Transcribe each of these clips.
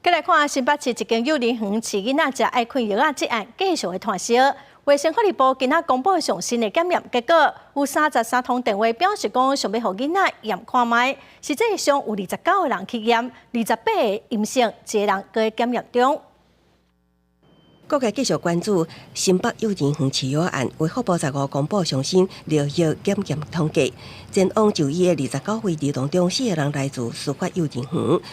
再来看新北市一间幼儿园饲囡仔食爱困药仔这案继续的传烧。卫生福利部今仔公布上新的检验结果，有33通电话表示讲想要互囡仔验看卖，实际上有29个人去验，28个阴性，1个人搁在检验中。各界继续关注新北幼儿园饲药案，卫福部15公布上新疗药检验统计。前往就医的29位儿童中，4个人来自司法幼儿园，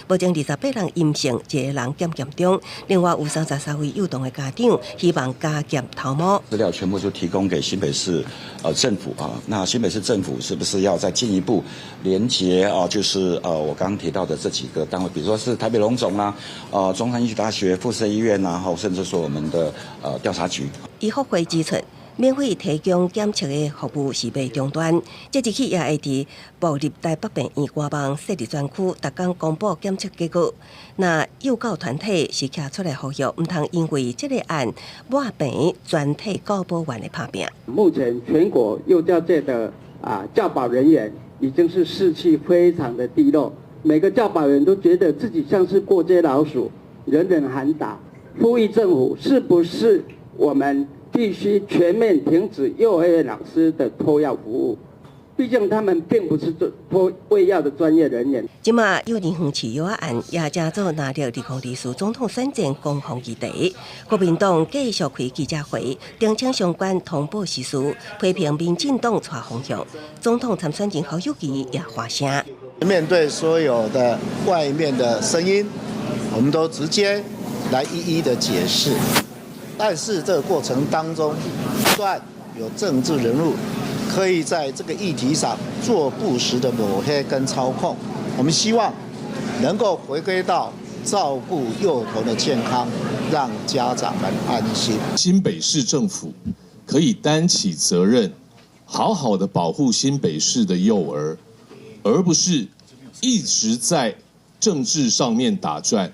目前28人阴性，1个人检验中。另外有33位幼童的家长希望加检头毛。资料全部就提供给新北市政府啊，那新北市政府是不是要再进一步连结啊？就是我刚刚提到的这几个单位，比如说是台北荣总啦，中山医学大学、附设医院呐，甚至说我们的调查局。医福会指出，免费提供检测的服务是被中断，即日起也会伫部立台北病院官网设立专区，逐工公布检测结果。那幼教团体是徛出来呼吁，唔通因为这个案抹平全体教保员的拍拼。目前全国幼教界的教保人员已经是士气非常的低落，每个教保员都觉得自己像是过街老鼠，人人喊打。呼吁政府是不是我们必须全面停止幼儿园老师的托药服务？毕竟他们并不是托喂药的专业人员。即马幼儿园饲药案也正做拿到2024总统选战攻防议题，国民党继续开记者会，澄清相关通报事实，批评民进党错方向。总统参选人侯友宜也发声，面对所有的外面的声音，我们都直接来一一的解释。但是这个过程当中，不断有政治人物可以在这个议题上做不实的抹黑跟操控。我们希望能够回归到照顾幼童的健康，让家长们安心。新北市政府可以担起责任，好好的保护新北市的幼儿，而不是一直在政治上面打转。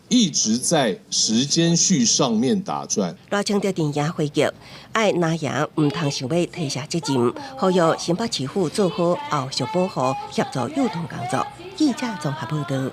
一直在时间序上面打转。罗清德电影回击，爱拿赢唔通想要推卸责任，呼吁新北市府做好后续保护，协助幼童工作。记者综合报道。